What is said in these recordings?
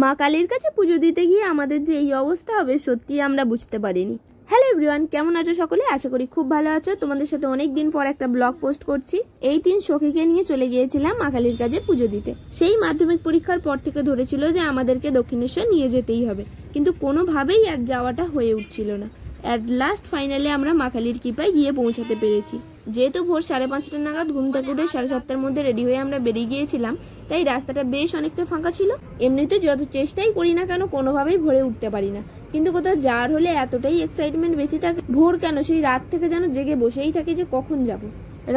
মা কালীর কাছে পুজো দিতে গিয়ে আমাদের যে এই অবস্থা হবে সত্যি আমরা বুঝতে পারিনি। হ্যালো এভরিওয়ান, কেমন আছো সকলে? আশা করি খুব ভালো আছো। তোমাদের সাথে অনেক দিন পর একটা ব্লগ পোস্ট করছি। এই 3 সখীকে নিয়ে চলে গিয়েছিলাম মা কালীর কাছে পুজো দিতে। সেই মাধ্যমিক পরীক্ষার পর থেকে ধরেছিল যে আমাদেরকে দক্ষিণেশ্বর নিয়ে যেতেই হবে, কিন্তু কোনোভাবেই আর যাওয়াটা হয়ে উঠছিল না। অ্যাট লাস্ট ফাইনালি আমরা মা কালীর কৃপায় গিয়ে পৌঁছাতে পেরেছি। যেহেতু ভোর 5:30 নাগাদ ঘুম থেকে উঠে 7:30 মধ্যে রেডি হয়ে আমরা বেরিয়ে গিয়েছিলাম, তাই রাস্তাটা বেশ অনেকটা ফাঁকা ছিল। এমনিতে যত চেষ্টাই করি না কেন কোনোভাবেই ভোরে উঠতে পারি না, কিন্তু কোথাও যাওয়ার হলে এতটাই এক্সাইটমেন্ট বেশি থাকে, ভোর কেন সেই রাত থেকে যেন জেগে বসেই থাকি যে কখন যাব।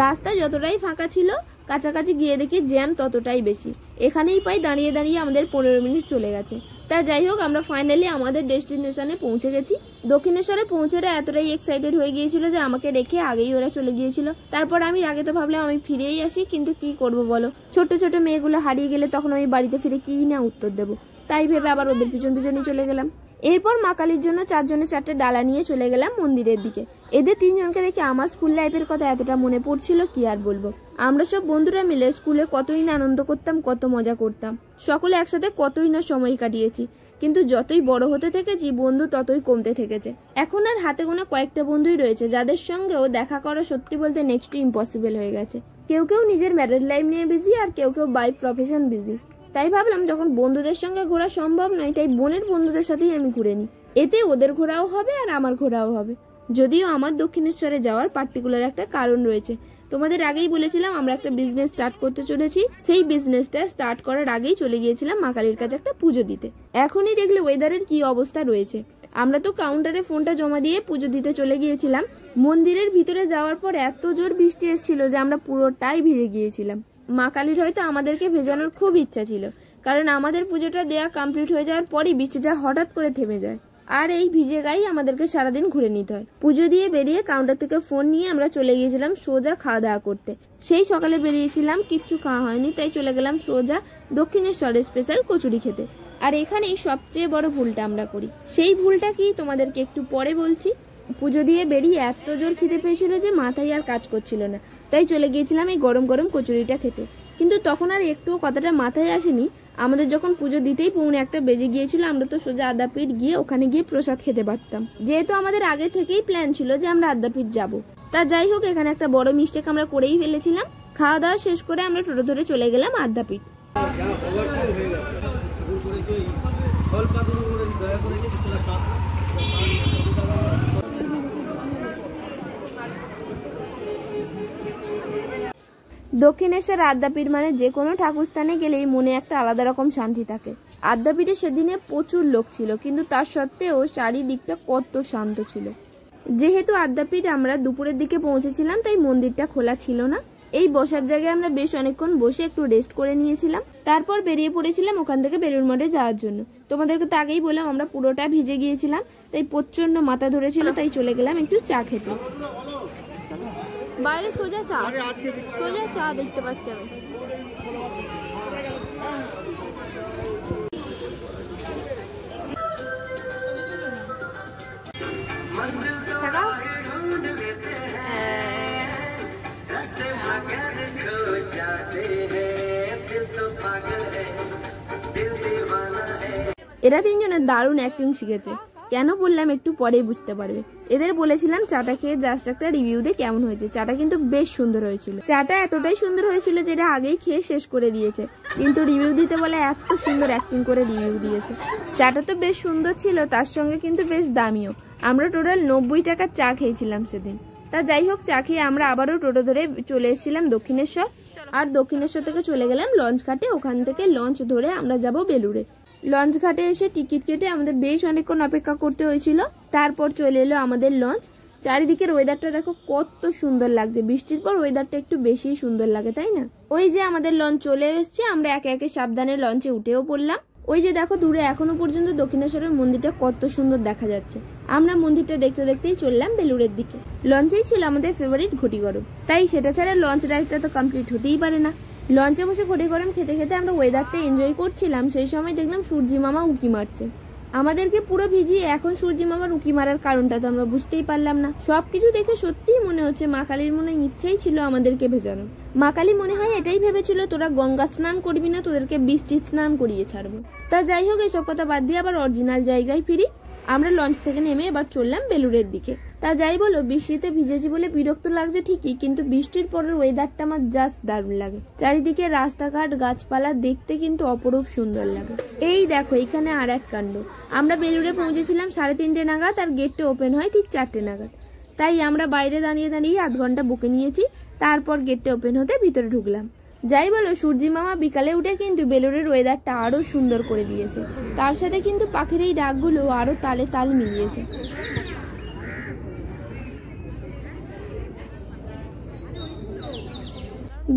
রাস্তা যতটাই ফাঁকা ছিল, কাছাকাছি গিয়ে দেখি জ্যাম ততটাই বেশি। এখানেই প্রায় দাঁড়িয়ে দাঁড়িয়ে আমাদের 15 মিনিট চলে গেছে। তা যাই হোক, আমরা ফাইনালি আমাদের ডেস্টিনেশনে পৌঁছে গেছি। দক্ষিণেশ্বরে পৌঁছেরা এতটাই এক্সাইটেড হয়ে গিয়েছিল যে আমাকে রেখে আগেই ওরা চলে গিয়েছিল। তারপর আমি আগে তো ভাবলাম আমি ফিরেই আসি, কিন্তু কি করব বলো, ছোট ছোট মেয়েগুলো হারিয়ে গেলে তখন আমি বাড়িতে ফিরে কি না উত্তর দেবো। তাই ভেবে আবার ওদের পিছন পিছনই চলে গেলাম। এরপর মা কালীর জন্য 4 জনে 4টে ডালা নিয়ে চলে গেলাম মন্দিরের দিকে। এদের 3 জনকে দেখে আমার স্কুল লাইফের কথা এতটা মনে পড়ছিল কি আর বলবো। আমরা সব বন্ধুরা মিলে স্কুলে কতই না আনন্দ করতাম, কত মজা করতাম, সকলে একসাথে কতই না সময় কাটিয়েছি। কিন্তু যতই বড় হতে থেকেছি বন্ধু ততই কমতে থেকেছে। এখন আর হাতে গোনা কয়েকটা বন্ধুই রয়েছে যাদের সঙ্গেও দেখা করা সত্যি বলতে নেক্সট টু ইম্পসিবল হয়ে গেছে। কেউ কেউ নিজের ম্যারেড লাইফ নিয়ে বিজি, আর কেউ কেউ বাই প্রফেশন বিজি। তাই ভাবলাম যখন বন্ধুদের সঙ্গে ঘোরা সম্ভব নয়, তাই বোনের বন্ধুদের সাথেই আমি ঘুরে নিই। এতে ওদের ঘোরাও হবে আর আমার ঘোরাও হবে। যদিও আমার দক্ষিণেশ্বরে যাওয়ার পার্টিকুলার একটা কারণ রয়েছে। তোমাদের আগেই বলেছিলাম আমরা একটা বিজনেস স্টার্ট করতে চলেছি। সেই বিজনেসটা স্টার্ট করার আগেই চলে গিয়েছিলাম মা কালীর কাছে একটা পুজো দিতে। এখনই দেখলে ওয়েদারের কি অবস্থা রয়েছে। আমরা তো কাউন্টারে ফোনটা জমা দিয়ে পুজো দিতে চলে গিয়েছিলাম। মন্দিরের ভিতরে যাওয়ার পর এত জোর বৃষ্টি এসেছিল যে আমরা পুরোটাই ভিজে গিয়েছিলাম। মা কালীর হয়তো আমাদেরকে ভেজানোর খুব ইচ্ছা ছিল, কারণ আমাদের পুজোটা দেয়া কমপ্লিট হয়ে যাওয়ার পরই বৃষ্টিটা হঠাৎ করে থেমে যায়, আর এই ভিজে গায়ে আমাদেরকে সারাদিন ঘুরে নিতে হয়। পুজো দিয়ে বেরিয়ে কাউন্টার থেকে ফোন নিয়ে আমরা চলে গিয়েছিলাম সোজা খাওয়া দাওয়া করতে। সেই সকালে বেরিয়েছিলাম, কিচ্ছু খাওয়া হয়নি, তাই চলে গেলাম সোজা দক্ষিণেশ্বরের স্পেশাল কচুরি খেতে। আর এখানেই সবচেয়ে বড় ভুলটা আমরা করি। সেই ভুলটা কি তোমাদেরকে একটু পরে বলছি। পুজো দিয়ে বেরিয়ে এত জোর খিদে পেয়েছিল যে মাথায় আর কাজ করছিল না, তাই চলে গিয়েছিলাম এই গরম গরম কচুরিটা খেতে। কিন্তু তখন আর একটুও কথাটা মাথায় আসেনি। আমাদের যখন পুজো দিতেই 1:45 বেজে গিয়েছিল, আমরা তো সোজা আদ্যাপীঠ গিয়ে ওখানে গিয়ে প্রসাদ খেতে পারতাম, যেহেতু আমাদের আগে থেকেই প্ল্যান ছিল যে আমরা আদ্যাপীঠ যাব। তা যাই হোক, এখানে একটা বড় মিস্টেক আমরা করেই ফেলেছিলাম। খাওয়া দাওয়া শেষ করে আমরা টোটো ধরে চলে গেলাম আদ্যাপীঠ। দক্ষিণেশ্বর আদ্যাপীঠ মানে যে কোনো ঠাকুর স্থানে গেলেই মনে একটা আলাদা রকম শান্তি থাকে। আদ্যাপীঠে সেদিনে প্রচুর লোক ছিল, কিন্তু তার সত্ত্বেও চারিদিকটা কত শান্ত ছিল। যেহেতু আদ্যাপীঠ আমরা দুপুরের দিকে পৌঁছেছিলাম, তাই মন্দিরটা খোলা ছিল না। এই বসার জায়গায় আমরা বেশ অনেকক্ষণ বসে একটু রেস্ট করে নিয়েছিলাম। তারপর বেরিয়ে পড়েছিলাম ওখান থেকে বেলুড় মঠে যাওয়ার জন্য। তোমাদেরকে তো আগেই বললাম আমরা পুরোটা ভিজে গিয়েছিলাম, তাই প্রচন্ড মাথা ধরেছিল, তাই চলে গেলাম একটু চা খেতে। বাইরে সোজা চা দেখতে পাচ্ছি আমি। এরা 3 জনের দারুণ অ্যাক্টিং শিখেছে। কেন বললাম একটু পরেই বুঝতে পারবে। এদের বলেছিলাম চাটা খেয়ে জাস্ট একটা রিভিউ দে কেমন হয়েছে। চাটা কিন্তু বেশ সুন্দর হয়েছিল। চাটা এতটাই সুন্দর হয়েছিল যে এটা আগেই খেয়ে শেষ করে দিয়েছে, কিন্তু রিভিউ দিতে বলে এত সুন্দর অ্যাক্টিং করে রিভিউ দিয়েছে। চাটা তো বেশ সুন্দর ছিল, তার সঙ্গে কিন্তু বেশ দামিও। আমরা টোটাল 90 টাকার চা খেয়েছিলাম সেদিন। তা যাই হোক, চা খেয়ে আমরা আবারও টোটো ধরে চলে এসেছিলাম দক্ষিণেশ্বর। আর দক্ষিণেশ্বর থেকে চলে গেলাম লঞ্চ ঘাটে। ওখান থেকে লঞ্চ ধরে আমরা যাব বেলুড়ে। লঞ্চ ঘাটে এসে টিকিট কেটে আমাদের বেশ অনেকক্ষণ অপেক্ষা করতে হয়েছিল। তারপর চলে এলো আমাদের লঞ্চ। চারিদিকের ওয়েদারটা দেখো কত সুন্দর লাগছে। বৃষ্টির পর ওয়েদারটা একটু বেশি সুন্দর লাগে, তাই না? ওই যে আমাদের লঞ্চ চলে এসেছে, আমরা একে একে সাবধানে লঞ্চে উঠেও পড়লাম। ওই যে দেখো দূরে এখনো পর্যন্ত দক্ষিণেশ্বরের মন্দিরটা কত সুন্দর দেখা যাচ্ছে। আমরা মন্দিরটা দেখতে দেখতেই চললাম বেলুড়ের দিকে। লঞ্চেই ছিল আমাদের ফেভারিট ঘটি গরম, তাই সেটা ছাড়া লঞ্চ রাইডটা তো কমপ্লিট হতেই পারে না। লঞ্চে বসে ঘটি গরম খেতে খেতে আমরা ওয়েদারটা এনজয় করছিলাম। সেই সময় দেখলাম সূর্যি মামা উঁকি মারছে। আমাদেরকে পুরো ভিজিয়ে এখন সূর্যি মামার উকি মারার কারণটা তো আমরা বুঝতেই পারলাম না। সবকিছু দেখে সত্যিই মনে হচ্ছে মা কালীর মনে ইচ্ছেই ছিল আমাদেরকে ভেজানো। মা কালী মনে হয় এটাই ভেবেছিল তোরা গঙ্গা স্নান করবি না, তোদেরকে বৃষ্টির স্নান করিয়ে ছাড়বো। তা যাই হোক, এসব কথা বাদ দিয়ে আবার অরিজিনাল জায়গায় ফিরি। আমরা লঞ্চ থেকে নেমে এবার চললাম বেলুড়ের দিকে। তা যাই বলো, বৃষ্টিতে ভিজেছি বলে বিরক্ত লাগছে ঠিকই, কিন্তু বৃষ্টির পরের ওয়েদারটা আমার জাস্ট দারুণ লাগে। চারিদিকে রাস্তাঘাট গাছপালা দেখতে কিন্তু অপরূপ সুন্দর লাগে। এই দেখো এখানে আর এক কাণ্ড। আমরা বেলুড়ে পৌঁছেছিলাম 3:30 নাগাদ, আর গেটটা ওপেন হয় ঠিক 4টে নাগাদ। তাই আমরা বাইরে দাঁড়িয়ে দাঁড়িয়ে আধ ঘন্টা বুকে নিয়েছি, তারপর গেটটা ওপেন হতে ভিতরে ঢুকলাম। যাই বলো, সূর্যি মামা বিকালে উঠে কিন্তু বেলুড়ের ওয়েদারটা আরো সুন্দর করে দিয়েছে। তার সাথে কিন্তু পাখির এই ডাকগুলো আরো তালে তাল মিলিয়েছে।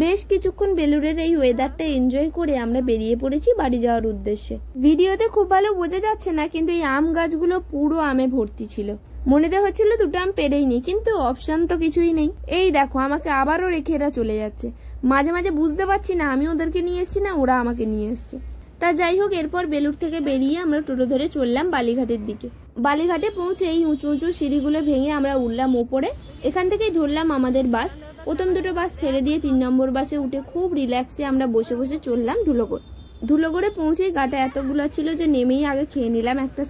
বেশ কিছুক্ষণ বেলুড়ের এই ওয়েদারটা এনজয় করে আমরা বেরিয়ে পড়েছি বাড়ি যাওয়ার উদ্দেশ্যে। ভিডিওতে খুব ভালো বোঝা যাচ্ছে না, কিন্তু এই আম গাছগুলো পুরো আমে ভর্তি ছিল। মনে তো হচ্ছিল দুটো আম পেরেই নি, কিন্তু অপশন তো কিছুই নেই। এই দেখো আমাকে আবারও রেখে এরা চলে যাচ্ছে। মাঝে মাঝে বুঝতে পারছি না আমি ওদেরকে নিয়ে এসেছি না ওরা আমাকে নিয়ে এসছে। তা যাই হোক, এরপর বেলুড় থেকে বেরিয়ে আমরা টোটো ধরে চললাম বালিঘাটের দিকে। বালিঘাটে পৌঁছে এই উঁচু উঁচু সিঁড়িগুলো ভেঙে আমরা উঠলাম ওপরে। এখান থেকেই ধরলাম আমাদের বাস। প্রথম দুটো বাস ছেড়ে দিয়ে 3 নম্বর বাসে উঠে খুব রিল্যাক্সে আমরা বসে বসে চললাম ধুলোগড়। ধুলোগড়ে পৌঁছেই গাটা এতগুলো ছিল যে নেমেই আগে খেয়ে নিলাম একটা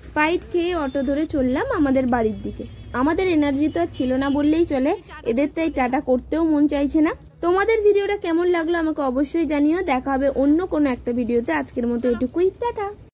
স্পাইট খেয়ে অটো ধরে চললাম আমাদের বাড়ির দিকে। আমাদের এনার্জি তো আর ছিল না বললেই চলে, এদের তাই টাটা করতেও মন চাইছে না। তোমাদের ভিডিওটা কেমন লাগলো আমাকে অবশ্যই জানিও। দেখা হবে অন্য কোনো একটা ভিডিওতে। আজকের মতো এটুকুই, টাটা।